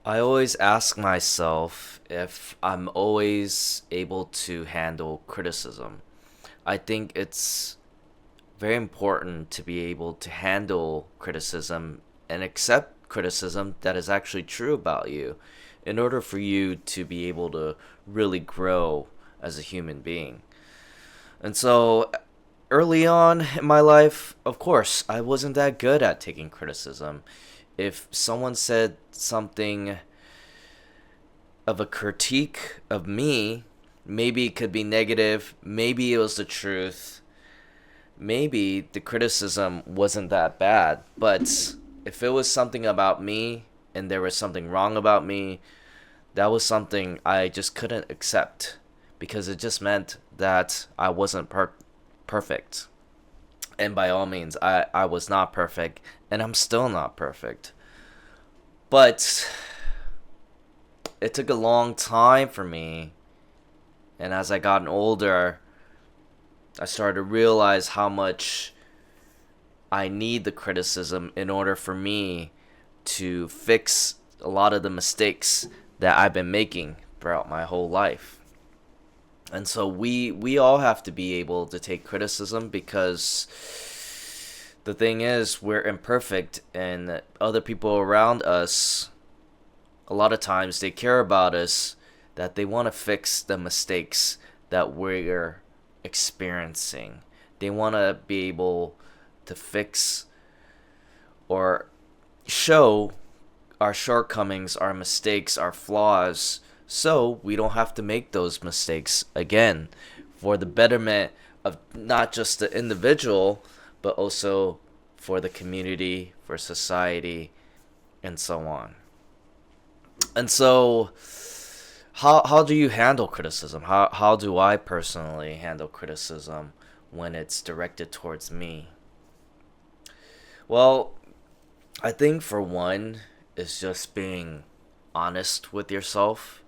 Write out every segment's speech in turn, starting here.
I always ask myself if I'm always able to handle criticism. I think it's very important to be able to handle criticism and accept criticism that is actually true about you in order for you to be able to really grow as a human being. And so early on in my life, of course, I wasn't that good at taking criticism. If someone said something of a critique of me, maybe it could be negative, maybe it was the truth, maybe the criticism wasn't that bad, but if it was something about me and there was something wrong about me, that was something I just couldn't accept because it just meant that I wasn't perfect. And by all means, I was not perfect, and I'm still not perfect. But it took a long time for me, and as I got older, I started to realize how much I need the criticism in order for me to fix a lot of the mistakes that I've been making throughout my whole life. And so we all have to be able to take criticism because the thing is we're imperfect and other people around us a lot of times they care about us that they want to fix the mistakes that we're experiencing. They want to be able to fix or show our shortcomings, our mistakes, our flaws, so we don't have to make those mistakes again for the betterment of not just the individual, but also for the community, for society, and so on. And so, how do you handle criticism? How do I personally handle criticism when it's directed towards me? Well, I think for one is just being honest with yourself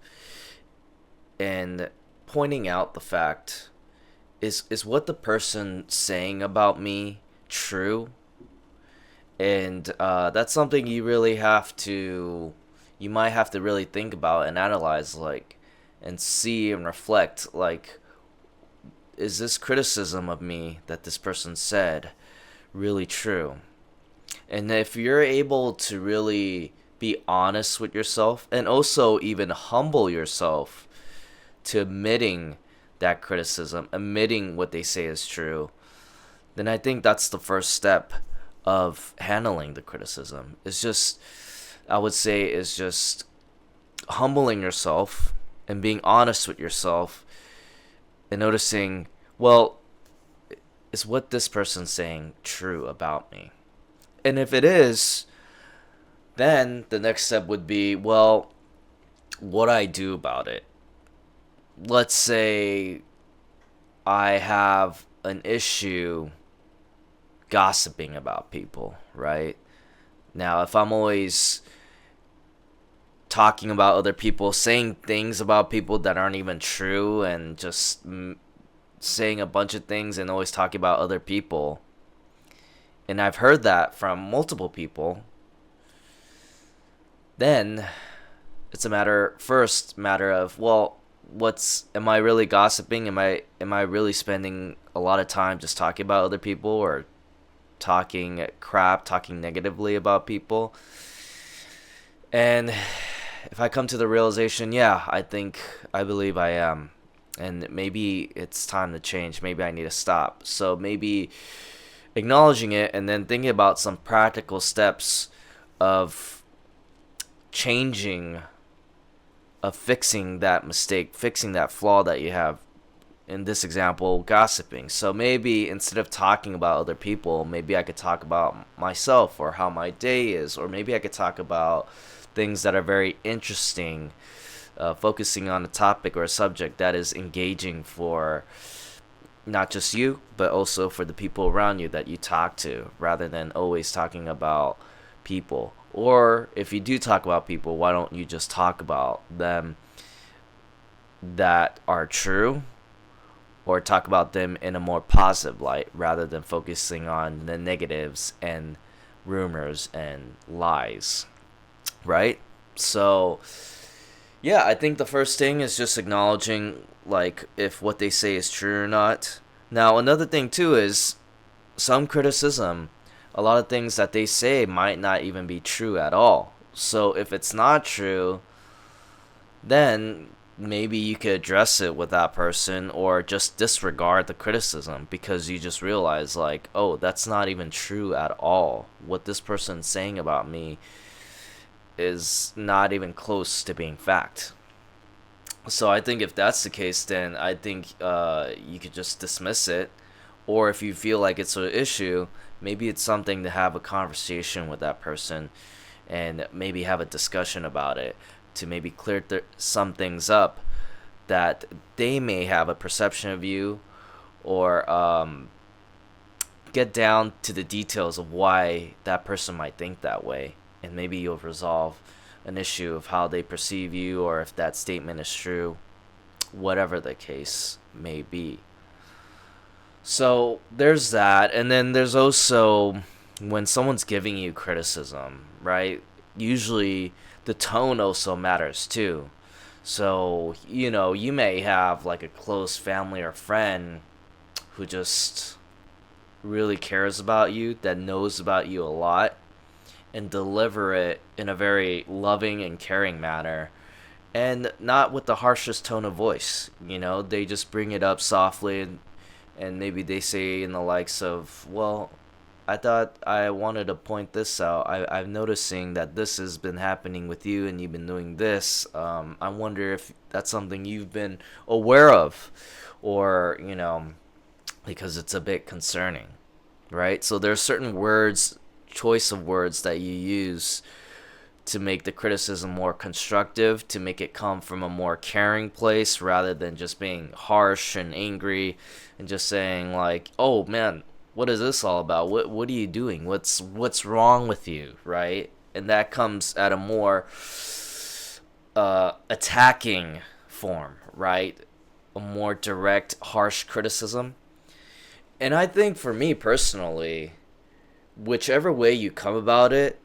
and pointing out the fact is what the person saying about me true? And that's something you might have to really think about and analyze, like, and see and reflect, like, is this criticism of me that this person said really true? And if you're able to really be honest with yourself and also even humble yourself to admitting that criticism, admitting what they say is true, then I think that's the first step of handling the criticism. It's just, I would say, is just humbling yourself and being honest with yourself and noticing, well, is what this person's saying true about me? And if it is, then the next step would be, well, what I do about it. Let's say I have an issue gossiping about people, right? Now, if I'm always talking about other people, saying things about people that aren't even true, and just saying a bunch of things and always talking about other people, and I've heard that from multiple people, then it's a matter of, well, am I really gossiping? Am I really spending a lot of time just talking about other people or talking crap, talking negatively about people? And if I come to the realization, yeah, I believe I am, and maybe it's time to change. Maybe I need to stop. So maybe acknowledging it and then thinking about some practical steps of changing, of fixing that mistake, fixing that flaw that you have. In this example, gossiping. So maybe instead of talking about other people, maybe I could talk about myself or how my day is, or maybe I could talk about things that are very interesting, focusing on a topic or a subject that is engaging for not just you, but also for the people around you that you talk to, rather than always talking about people. Or if you do talk about people, why don't you just talk about them that are true, or talk about them in a more positive light rather than focusing on the negatives and rumors and lies, right? So, yeah, I think the first thing is just acknowledging, like, if what they say is true or not. Now, another thing, too, is some criticism, a lot of things that they say might not even be true at all. So, if it's not true, then maybe you could address it with that person or just disregard the criticism because you just realize, like, oh, that's not even true at all. What this person's saying about me is not even close to being fact. So I think if that's the case, then I think you could just dismiss it. Or if you feel like it's an issue, maybe it's something to have a conversation with that person and maybe have a discussion about it to maybe clear some things up that they may have a perception of you, or get down to the details of why that person might think that way, and maybe you'll resolve an issue of how they perceive you or if that statement is true, whatever the case may be. So there's that, and then there's also when someone's giving you criticism, right? Usually the tone also matters too. So, you may have like a close family or friend who just really cares about you, that knows about you a lot, and deliver it in a very loving and caring manner, and not with the harshest tone of voice. They just bring it up softly, and maybe they say in the likes of, well, I thought I wanted to point this out. I'm noticing that this has been happening with you and you've been doing this. I wonder if that's something you've been aware of, or, because it's a bit concerning, right? So there are certain words, choice of words that you use to make the criticism more constructive, to make it come from a more caring place rather than just being harsh and angry and just saying like, "Oh man, what is this all about? What are you doing? What's wrong with you?" Right? And that comes at a more attacking form, right? A more direct, harsh criticism. And I think for me personally, whichever way you come about it,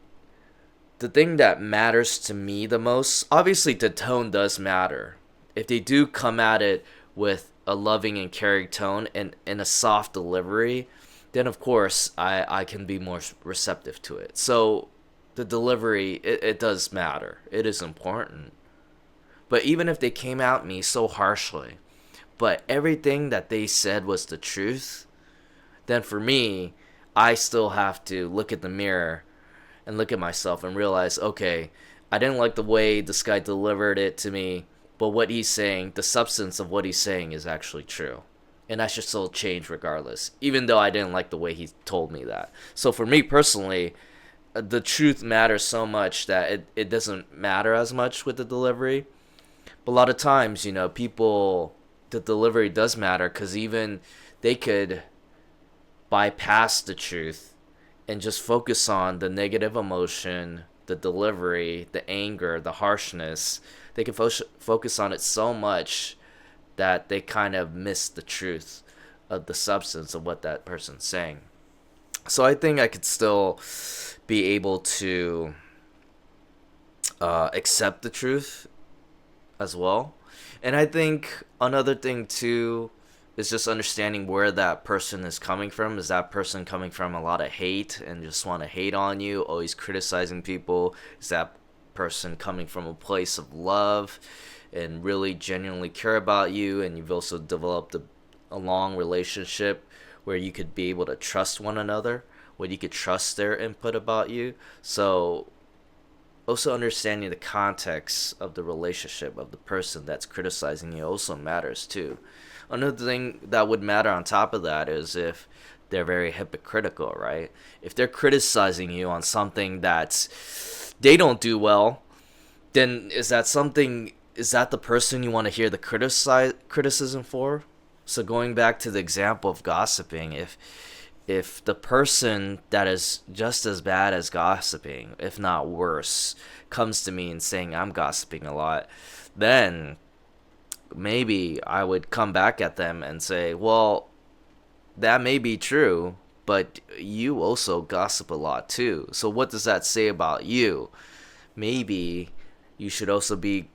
the thing that matters to me the most, obviously the tone does matter. If they do come at it with a loving and caring tone and a soft delivery, then of course I can be more receptive to it. So the delivery, it does matter. It is important. But even if they came at me so harshly, but everything that they said was the truth, then for me, I still have to look at the mirror and look at myself and realize, okay, I didn't like the way this guy delivered it to me, but what he's saying, the substance of what he's saying is actually true. And I should still change regardless, even though I didn't like the way he told me that. So for me personally, the truth matters so much that it doesn't matter as much with the delivery. But a lot of times, people, the delivery does matter because even they could bypass the truth and just focus on the negative emotion, the delivery, the anger, the harshness. They can focus on it so much that they kind of miss the truth of the substance of what that person's saying. So I think I could still be able to accept the truth as well. And I think another thing too is just understanding where that person is coming from. Is that person coming from a lot of hate and just want to hate on you, always criticizing people? Is that person coming from a place of love and really genuinely care about you, and you've also developed a long relationship where you could be able to trust one another, where you could trust their input about you? So also understanding the context of the relationship of the person that's criticizing you also matters too. Another thing that would matter on top of that is if they're very hypocritical, right? If they're criticizing you on something that they don't do well, then is that the person you want to hear the criticism for? So going back to the example of gossiping, if the person that is just as bad as gossiping, if not worse, comes to me and saying I'm gossiping a lot, then maybe I would come back at them and say, well, that may be true, but you also gossip a lot too. So what does that say about you? Maybe you should also be,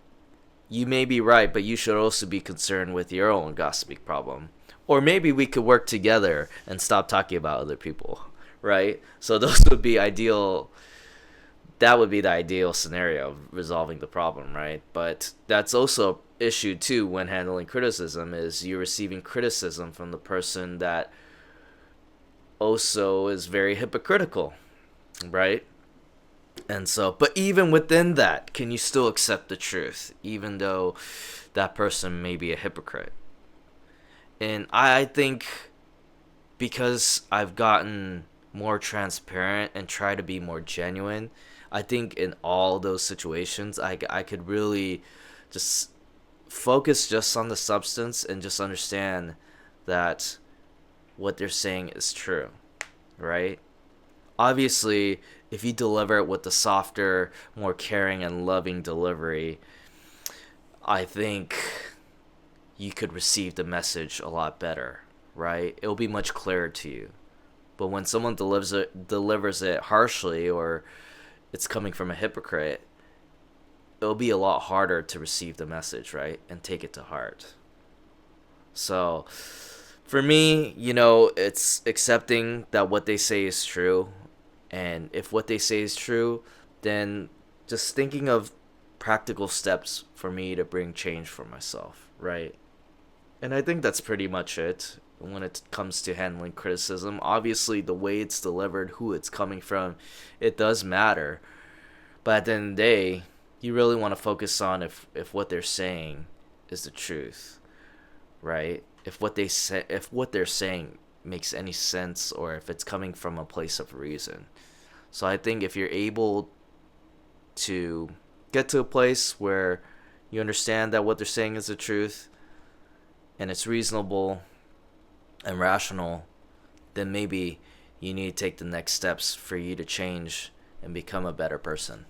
you may be right, but you should also be concerned with your own gossiping problem. Or maybe we could work together and stop talking about other people, right? So those would be ideal. That would be the ideal scenario of resolving the problem, right? But that's also an issue too when handling criticism, is you're receiving criticism from the person that also is very hypocritical, right? And so, but even within that, can you still accept the truth, even though that person may be a hypocrite? And I think because I've gotten more transparent and try to be more genuine, I think in all those situations, I could really just focus just on the substance and just understand that what they're saying is true, right? Obviously, if you deliver it with a softer, more caring and loving delivery, I think you could receive the message a lot better, right? It'll be much clearer to you. But when someone delivers it harshly, or it's coming from a hypocrite, it'll be a lot harder to receive the message, right? And take it to heart. So, for me, it's accepting that what they say is true. And if what they say is true, then just thinking of practical steps for me to bring change for myself, right? And I think that's pretty much it when it comes to handling criticism. Obviously, the way it's delivered, who it's coming from, it does matter. But at the end of the day, you really want to focus on if what they're saying is the truth, right? If what they're saying makes any sense, or if it's coming from a place of reason. So I think if you're able to get to a place where you understand that what they're saying is the truth and it's reasonable and rational, then maybe you need to take the next steps for you to change and become a better person.